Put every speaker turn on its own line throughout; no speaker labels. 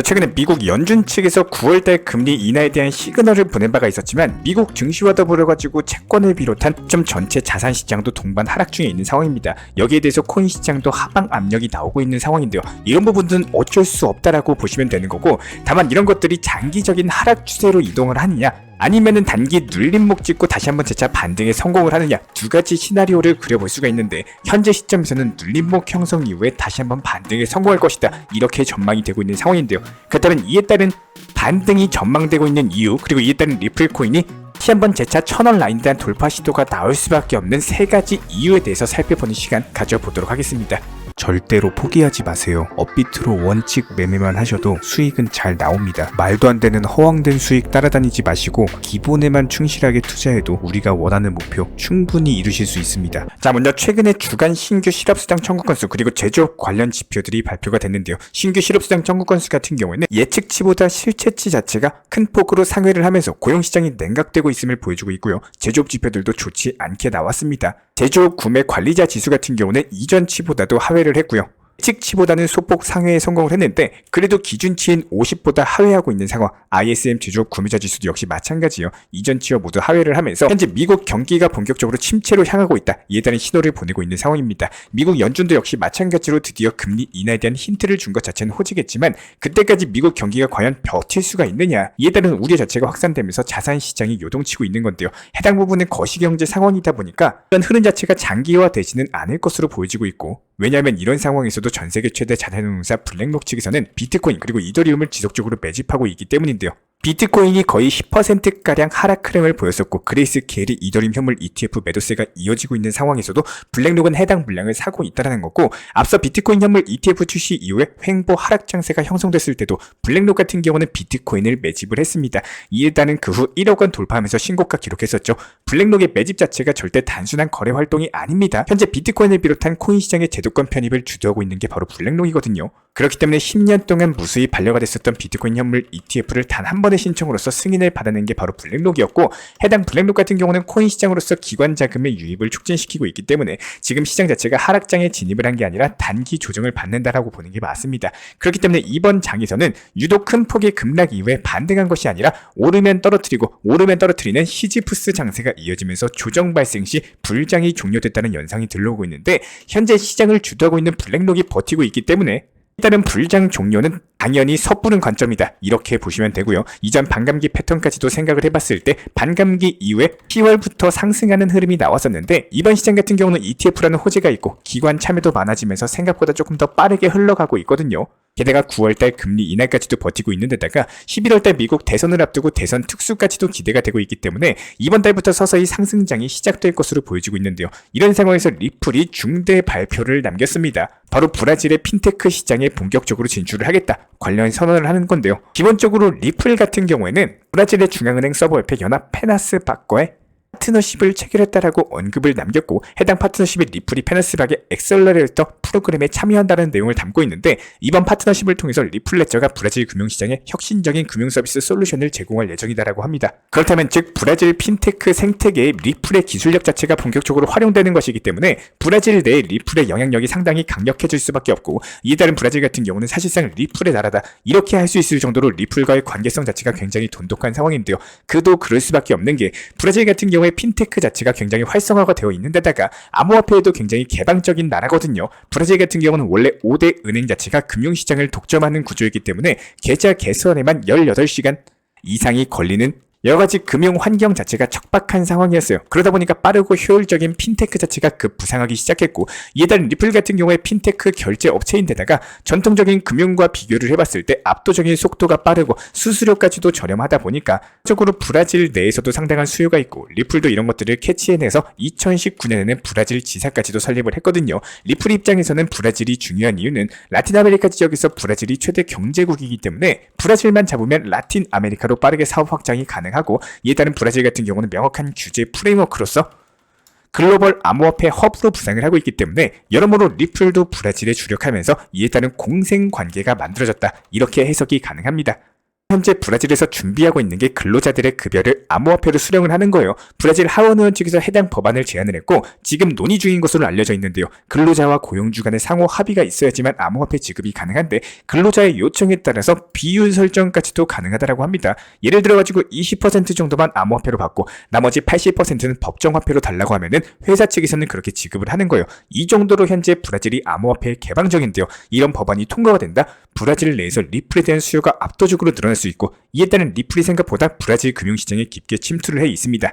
최근에 미국 연준 측에서 9월달 금리 인하에 대한 시그널을 보낸 바가 있었지만 미국 증시와 더불어가지고 채권을 비롯한 좀 전체 자산 시장도 동반 하락 중에 있는 상황입니다. 여기에 대해서 코인 시장도 하방 압력이 나오고 있는 상황인데요. 이런 부분들은 어쩔 수 없다라고 보시면 되는 거고, 다만 이런 것들이 장기적인 하락 추세로 이동을 하느냐 아니면은 단기 눌림목 찍고 다시 한번 재차 반등에 성공을 하느냐, 두 가지 시나리오를 그려볼 수가 있는데 현재 시점에서는 눌림목 형성 이후에 다시 한번 반등에 성공할 것이다, 이렇게 전망이 되고 있는 상황인데요. 그렇다면 이에 따른 반등이 전망되고 있는 이유, 그리고 이에 따른 리플 코인이 다시 한번 재차 1000원 라인에 대한 돌파 시도가 나올 수밖에 없는 세 가지 이유에 대해서 살펴보는 시간 가져보도록 하겠습니다. 절대로 포기하지 마세요. 업비트로 원칙 매매만 하셔도 수익은 잘 나옵니다. 말도 안 되는 허황된 수익 따라다니지 마시고 기본에만 충실하게 투자해도 우리가 원하는 목표 충분히 이루실 수 있습니다. 자, 먼저 최근에 주간 신규 실업수당 청구 건수 그리고 제조업 관련 지표들이 발표가 됐는데요. 신규 실업수당 청구 건수 같은 경우에는 예측치보다 실체치 자체가 큰 폭으로 상회를 하면서 고용시장이 냉각되고 있음을 보여주고 있고요. 제조업 지표들도 좋지 않게 나왔습니다. 제조업 구매 관리자 지수 같은 경우는 이전치보다도 하회를 했고요. 예측치보다는 소폭 상회에 성공을 했는데 그래도 기준치인 50보다 하회하고 있는 상황. ISM 제조업 구매자 지수도 역시 마찬가지요. 이전치와 모두 하회를 하면서 현재 미국 경기가 본격적으로 침체로 향하고 있다, 이에 따른 신호를 보내고 있는 상황입니다. 미국 연준도 역시 마찬가지로 드디어 금리 인하에 대한 힌트를 준 것 자체는 호지겠지만 그때까지 미국 경기가 과연 버틸 수가 있느냐, 이에 따른 우려 자체가 확산되면서 자산 시장이 요동치고 있는 건데요. 해당 부분은 거시경제 상황이다 보니까 이런 흐름 자체가 장기화되지는 않을 것으로 보여지고 있고, 왜냐하면 이런 상황에서도 전세계 최대 자산운용사 블랙록 측에서는 비트코인 그리고 이더리움을 지속적으로 매집하고 있기 때문인데요. 비트코인이 거의 10%가량 하락 흐름을 보였었고 그레이스 케일이 이더리움 현물 ETF 매도세가 이어지고 있는 상황에서도 블랙록은 해당 물량을 사고 있다는 거고, 앞서 비트코인 현물 ETF 출시 이후에 횡보 하락 장세가 형성됐을 때도 블랙록 같은 경우는 비트코인을 매집을 했습니다. 이에 따른 그 후 1억 원 돌파하면서 신고가 기록했었죠. 블랙록의 매집 자체가 절대 단순한 거래 활동이 아닙니다. 현재 비트코인을 비롯한 코인 시장의 제도권 편입을 주도하고 있는 게 바로 블랙록이거든요. 그렇기 때문에 10년 동안 무수히 반려가 됐었던 비트코인 현물 ETF를 단 한 번의 신청으로서 승인을 받아낸 게 바로 블랙록이었고, 해당 블랙록 같은 경우는 코인 시장으로서 기관 자금의 유입을 촉진시키고 있기 때문에 지금 시장 자체가 하락장에 진입을 한 게 아니라 단기 조정을 받는다라고 보는 게 맞습니다. 그렇기 때문에 이번 장에서는 유독 큰 폭의 급락 이후에 반등한 것이 아니라 오르면 떨어뜨리는 시지프스 장세가 이어지면서 조정 발생 시 불장이 종료됐다는 현상이 들러오고 있는데, 현재 시장을 주도하고 있는 블랙록이 버티고 있기 때문에 일단은 불장 종료는 당연히 섣부른 관점이다, 이렇게 보시면 되고요. 이전 반감기 패턴까지도 생각을 해봤을 때 반감기 이후에 10월부터 상승하는 흐름이 나왔었는데 이번 시장 같은 경우는 ETF라는 호재가 있고 기관 참여도 많아지면서 생각보다 조금 더 빠르게 흘러가고 있거든요. 게다가 9월달 금리 인하까지도 버티고 있는 데다가 11월달 미국 대선을 앞두고 대선 특수까지도 기대가 되고 있기 때문에 이번 달부터 서서히 상승장이 시작될 것으로 보여지고 있는데요. 이런 상황에서 리플이 중대 발표를 남겼습니다. 바로 브라질의 핀테크 시장에 본격적으로 진출을 하겠다, 관련 선언을 하는 건데요. 기본적으로 리플 같은 경우에는 브라질의 중앙은행 서버협회 연합 페나스 박과의 파트너십을 체결했다라고 언급을 남겼고, 해당 파트너십이 리플이 페나스박의 엑셀러레이터 프로그램에 참여한다는 내용을 담고 있는데, 이번 파트너십을 통해서 리플 레저가 브라질 금융시장에 혁신적인 금융서비스 솔루션을 제공할 예정이다라고 합니다. 그렇다면 즉 브라질 핀테크 생태계의 리플의 기술력 자체가 본격적으로 활용되는 것이기 때문에 브라질 내 리플의 영향력이 상당히 강력해질 수밖에 없고, 이에 따른 브라질 같은 경우는 사실상 리플의 나라다, 이렇게 할 수 있을 정도로 리플과의 관계성 자체가 굉장히 돈독한 상황인데요. 그도 그럴 수밖에 없는 게 브라질 같은 경우에 핀테크 자체가 굉장히 활성화가 되어 있는 데다가 암호화폐에도 굉장히 개방적인 나라거든요. 브라질 같은 경우는 원래 5대 은행 자체가 금융시장을 독점하는 구조이기 때문에 계좌 개설에만 18시간 이상이 걸리는 여러가지 금융 환경 자체가 척박한 상황이었어요. 그러다 보니까 빠르고 효율적인 핀테크 자체가 급부상하기 시작했고, 이에 따른 리플 같은 경우에 핀테크 결제 업체인데다가 전통적인 금융과 비교를 해봤을 때 압도적인 속도가 빠르고 수수료까지도 저렴하다 보니까 적으로 브라질 내에서도 상당한 수요가 있고, 리플도 이런 것들을 캐치해내서 2019년에는 브라질 지사까지도 설립을 했거든요. 리플 입장에서는 브라질이 중요한 이유는 라틴 아메리카 지역에서 브라질이 최대 경제국이기 때문에 브라질만 잡으면 라틴 아메리카로 빠르게 사업 확장이 가능하고, 이에 따른 브라질 같은 경우는 명확한 규제 프레임워크로서 글로벌 암호화폐 허브로 부상을 하고 있기 때문에 여러모로 리플도 브라질에 주력하면서 이에 따른 공생관계가 만들어졌다, 이렇게 해석이 가능합니다. 현재 브라질에서 준비하고 있는 게 근로자들의 급여를 암호화폐로 수령을 하는 거예요. 브라질 하원의원 측에서 해당 법안을 제안을 했고 지금 논의 중인 것으로 알려져 있는데요. 근로자와 고용주 간의 상호 합의가 있어야지만 암호화폐 지급이 가능한데 근로자의 요청에 따라서 비율 설정까지도 가능하다고 합니다. 예를 들어가지고 20% 정도만 암호화폐로 받고 나머지 80%는 법정화폐로 달라고 하면은 회사 측에서는 그렇게 지급을 하는 거예요. 이 정도로 현재 브라질이 암호화폐에 개방적인데요. 이런 법안이 통과가 된다? 브라질 내에서 리플에 대한 수요가 압도적으로 늘어날 수 있고 이에 따른 리플이 생각보다 브라질 금융시장에 깊게 침투를 해 있습니다.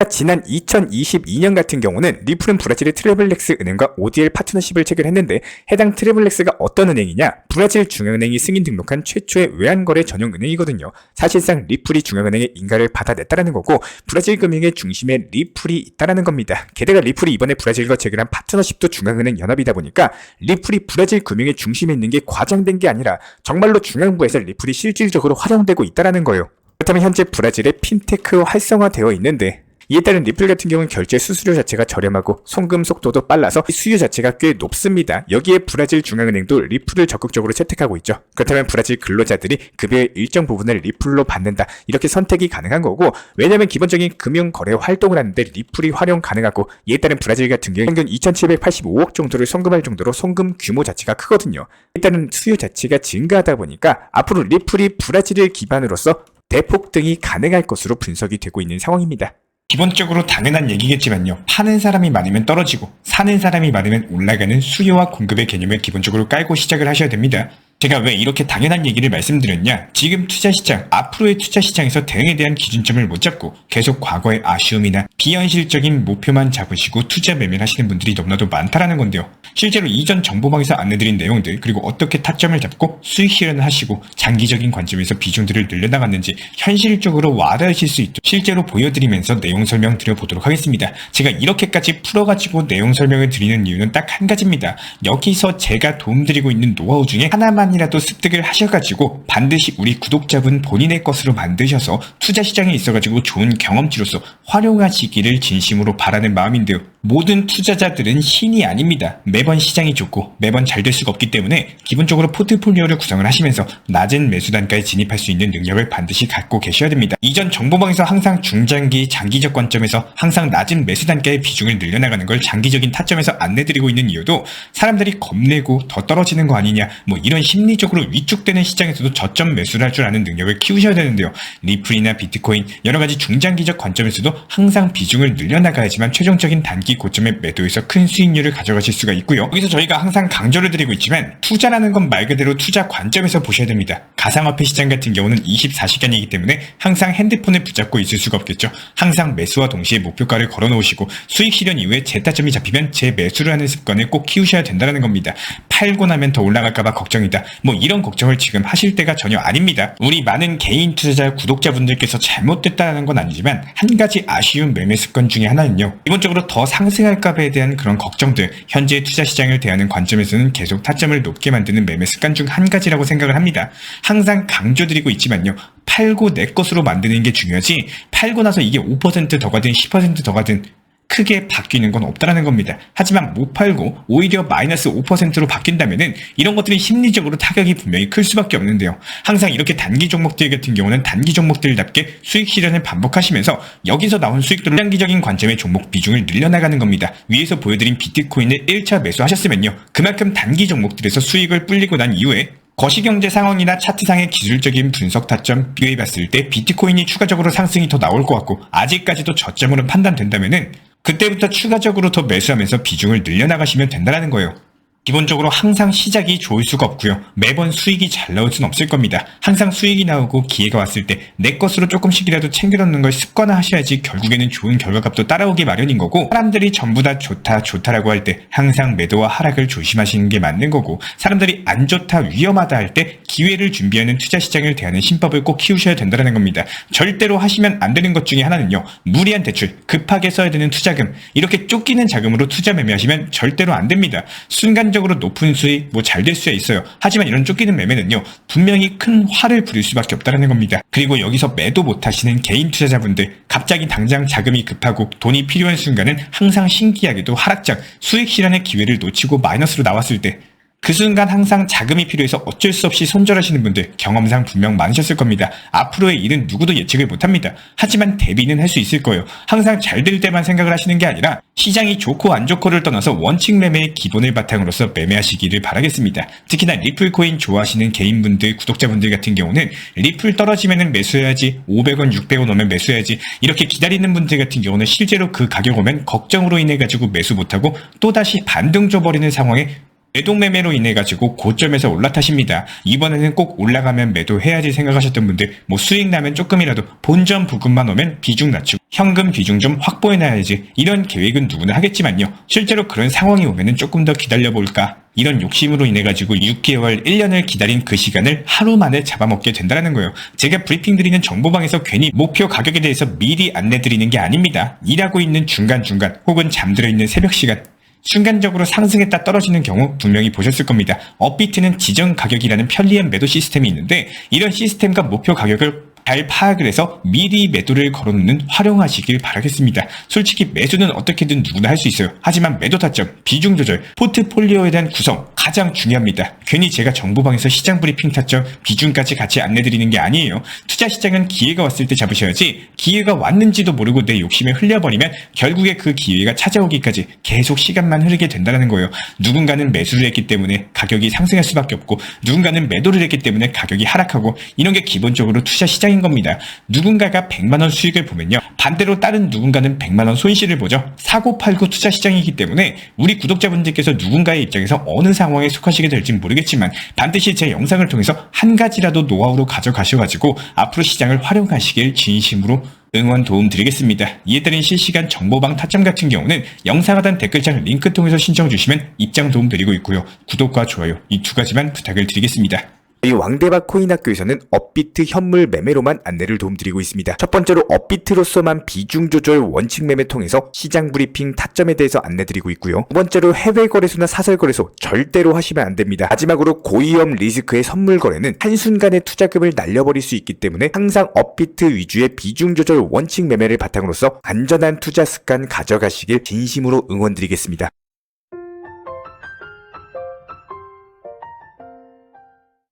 지난 2022년 같은 경우는 리플은 브라질의 트래블렉스 은행과 ODL 파트너십을 체결했는데 해당 트래블렉스가 어떤 은행이냐? 브라질 중앙은행이 승인 등록한 최초의 외환거래 전용 은행이거든요. 사실상 리플이 중앙은행의 인가를 받아냈다는 거고 브라질 금융의 중심에 리플이 있다는 겁니다. 게다가 리플이 이번에 브라질과 체결한 파트너십도 중앙은행 연합이다 보니까 리플이 브라질 금융의 중심에 있는 게 과장된 게 아니라 정말로 중앙부에서 리플이 실질적으로 활용되고 있다는 거예요. 그렇다면 현재 브라질의 핀테크 활성화되어 있는데 이에 따른 리플 같은 경우는 결제 수수료 자체가 저렴하고 송금 속도도 빨라서 수요 자체가 꽤 높습니다. 여기에 브라질 중앙은행도 리플을 적극적으로 채택하고 있죠. 그렇다면 브라질 근로자들이 급여의 일정 부분을 리플로 받는다 이렇게 선택이 가능한 거고 왜냐면 기본적인 금융거래 활동을 하는데 리플이 활용 가능하고 이에 따른 브라질 같은 경우 평균 2,785억 정도를 송금할 정도로 송금 규모 자체가 크거든요. 일단은 수요 자체가 증가하다 보니까 앞으로 리플이 브라질을 기반으로서 대폭등이 가능할 것으로 분석이 되고 있는 상황입니다.
기본적으로 당연한 얘기겠지만요. 파는 사람이 많으면 떨어지고 사는 사람이 많으면 올라가는 수요와 공급의 개념을 기본적으로 깔고 시작을 하셔야 됩니다. 제가 왜 이렇게 당연한 얘기를 말씀드렸냐? 지금 투자시장, 앞으로의 투자시장에서 대응에 대한 기준점을 못 잡고 계속 과거의 아쉬움이나 비현실적인 목표만 잡으시고 투자 매매를 하시는 분들이 너무나도 많다라는 건데요. 실제로 이전 정보방에서 안내드린 내용들 그리고 어떻게 타점을 잡고 수익 실현을 하시고 장기적인 관점에서 비중들을 늘려나갔는지 현실적으로 와닿으실 수 있도록 실제로 보여드리면서 내용 설명 드려보도록 하겠습니다. 제가 이렇게까지 풀어가지고 내용 설명을 드리는 이유는 딱 한 가지입니다. 여기서 제가 도움드리고 있는 노하우 중에 하나만이라도 습득을 하셔가지고 반드시 우리 구독자분 본인의 것으로 만드셔서 투자시장에 있어가지고 좋은 경험치로서 활용하시기를 진심으로 바라는 마음인데요. 모든 투자자들은 신이 아닙니다. 매번 시장이 좋고 매번 잘 될 수가 없기 때문에 기본적으로 포트폴리오를 구성을 하시면서 낮은 매수 단가에 진입할 수 있는 능력을 반드시 갖고 계셔야 됩니다. 이전 정보방에서 항상 중장기, 장기적 관점에서 항상 낮은 매수 단가의 비중을 늘려나가는 걸 장기적인 타점에서 안내드리고 있는 이유도 사람들이 겁내고 더 떨어지는 거 아니냐 뭐 이런 심리적으로 위축되는 시장에서도 저점 매수를 할 줄 아는 능력을 키우셔야 되는데요. 리플이나 비트코인 여러가지 중장기적 관점에서도 항상 비중을 늘려나가야지만 최종적인 단기 고점의 매도에서 큰 수익률을 가져가실 수가 있고요. 여기서 저희가 항상 강조를 드리고 있지만 투자라는 건 말 그대로 투자 관점에서 보셔야 됩니다. 가상화폐 시장 같은 경우는 24시간이기 때문에 항상 핸드폰을 붙잡고 있을 수가 없겠죠. 항상 매수와 동시에 목표가를 걸어놓으시고 수익 실현 이후에 재타점이 잡히면 재매수를 하는 습관을 꼭 키우셔야 된다는 겁니다. 팔고 나면 더 올라갈까봐 걱정이다. 뭐 이런 걱정을 지금 하실 때가 전혀 아닙니다. 우리 많은 개인 투자자 구독자분들께서 잘못됐다는 건 아니지만 한 가지 아쉬운 매매 습관 중에 하나는요. 기본적으로 더 상승할까봐에 대한 그런 걱정들, 현재 투자 시장을 대하는 관점에서는 계속 타점을 높게 만드는 매매 습관 중 한 가지라고 생각을 합니다. 항상 강조드리고 있지만요. 팔고 내 것으로 만드는 게 중요하지 팔고 나서 이게 5% 더 가든 10% 더 가든 크게 바뀌는 건 없다라는 겁니다. 하지만 못 팔고 오히려 마이너스 5%로 바뀐다면은 이런 것들이 심리적으로 타격이 분명히 클 수밖에 없는데요. 항상 이렇게 단기 종목들 같은 경우는 단기 종목들답게 수익 실현을 반복하시면서 여기서 나온 수익들을 장기적인 관점의 종목 비중을 늘려나가는 겁니다. 위에서 보여드린 비트코인을 1차 매수하셨으면요. 그만큼 단기 종목들에서 수익을 불리고 난 이후에 거시경제 상황이나 차트상의 기술적인 분석 타점 비교해봤을 때 비트코인이 추가적으로 상승이 더 나올 것 같고 아직까지도 저점으로 판단된다면은 그때부터 추가적으로 더 매수하면서 비중을 늘려나가시면 된다는 거예요. 기본적으로 항상 시작이 좋을 수가 없고요. 매번 수익이 잘 나올 수는 없을 겁니다. 항상 수익이 나오고 기회가 왔을 때 내 것으로 조금씩이라도 챙겨놓는 걸 습관화하셔야지 결국에는 좋은 결과값도 따라오기 마련인 거고 사람들이 전부 다 좋다라고 할 때 항상 매도와 하락을 조심하시는 게 맞는 거고 사람들이 안 좋다 위험하다 할 때 기회를 준비하는 투자시장을 대하는 신법을 꼭 키우셔야 된다는 겁니다. 절대로 하시면 안 되는 것 중에 하나는요. 무리한 대출, 급하게 써야 되는 투자금 이렇게 쫓기는 자금으로 투자 매매하시면 절대로 안 됩니다. 순간적으로 높은 수익 뭐 잘 될 수야 있어요. 하지만 이런 쫓기는 매매는요. 분명히 큰 화를 부릴 수밖에 없다는 겁니다. 그리고 여기서 매도 못하시는 개인 투자자분들 갑자기 당장 자금이 급하고 돈이 필요한 순간은 항상 신기하게도 하락장 수익 실현의 기회를 놓치고 마이너스로 나왔을 때 그 순간 항상 자금이 필요해서 어쩔 수 없이 손절하시는 분들 경험상 분명 많으셨을 겁니다. 앞으로의 일은 누구도 예측을 못합니다. 하지만 대비는 할 수 있을 거예요. 항상 잘 될 때만 생각을 하시는 게 아니라 시장이 좋고 안 좋고를 떠나서 원칙 매매의 기본을 바탕으로서 매매하시기를 바라겠습니다. 특히나 리플 코인 좋아하시는 개인분들, 구독자분들 같은 경우는 리플 떨어지면 매수해야지, 500원, 600원 오면 매수해야지, 이렇게 기다리는 분들 같은 경우는 실제로 그 가격 오면 걱정으로 인해 가지고 매수 못하고 또다시 반등 줘버리는 상황에 매도매매로 인해 가지고 고점에서 올라타십니다. 이번에는 꼭 올라가면 매도해야지 생각하셨던 분들, 수익 나면 조금이라도 본전 부근만 오면 비중 낮추고 현금 비중 좀 확보해놔야지, 이런 계획은 누구나 하겠지만요, 실제로 그런 상황이 오면은 조금 더 기다려볼까, 이런 욕심으로 인해 가지고 6개월, 1년을 기다린 그 시간을 하루 만에 잡아먹게 된다는 거예요. 제가 브리핑 드리는 정보방에서 괜히 목표 가격에 대해서 미리 안내 드리는 게 아닙니다. 일하고 있는 중간중간 혹은 잠들어 있는 새벽 시간 순간적으로 상승했다 떨어지는 경우 분명히 보셨을 겁니다. 업비트는 지정 가격이라는 편리한 매도 시스템이 있는데, 이런 시스템과 목표 가격을 잘 파악을 해서 미리 매도를 걸어놓는, 활용하시길 바라겠습니다. 솔직히 매수는 어떻게든 누구나 할 수 있어요. 하지만 매도 타점, 비중 조절, 포트폴리오에 대한 구성 가장 중요합니다. 괜히 제가 정보방에서 시장 브리핑 타점, 비중까지 같이 안내드리는 게 아니에요. 투자 시장은 기회가 왔을 때 잡으셔야지, 기회가 왔는지도 모르고 내 욕심에 흘려버리면 결국에 그 기회가 찾아오기까지 계속 시간만 흐르게 된다는 거예요. 누군가는 매수를 했기 때문에 가격이 상승할 수밖에 없고, 누군가는 매도를 했기 때문에 가격이 하락하고, 이런 게 기본적으로 투자 시장인 겁니다. 누군가가 100만원 수익을 보면요, 반대로 다른 누군가는 100만원 손실을 보죠. 사고팔고 투자 시장이기 때문에 우리 구독자분들께서 누군가의 입장에서 어느 상황에 속하시게 될지 모르겠지만 반드시 제 영상을 통해서 한 가지라도 노하우로 가져가셔가지고 앞으로 시장을 활용하시길 진심으로 응원 도움 드리겠습니다. 이에 따른 실시간 정보방 타점 같은 경우는 영상 하단 댓글창 링크 통해서 신청 주시면 입장 도움 드리고 있고요. 구독과 좋아요, 이 두 가지만 부탁을 드리겠습니다.
이 왕대박 코인학교에서는 업비트 현물 매매로만 안내를 도움드리고 있습니다. 첫 번째로 업비트로서만 비중 조절 원칙 매매 통해서 시장 브리핑 타점에 대해서 안내드리고 있고요. 두 번째로 해외 거래소나 사설 거래소 절대로 하시면 안 됩니다. 마지막으로 고위험 리스크의 선물 거래는 한순간에 투자금을 날려버릴 수 있기 때문에 항상 업비트 위주의 비중 조절 원칙 매매를 바탕으로서 안전한 투자 습관 가져가시길 진심으로 응원드리겠습니다.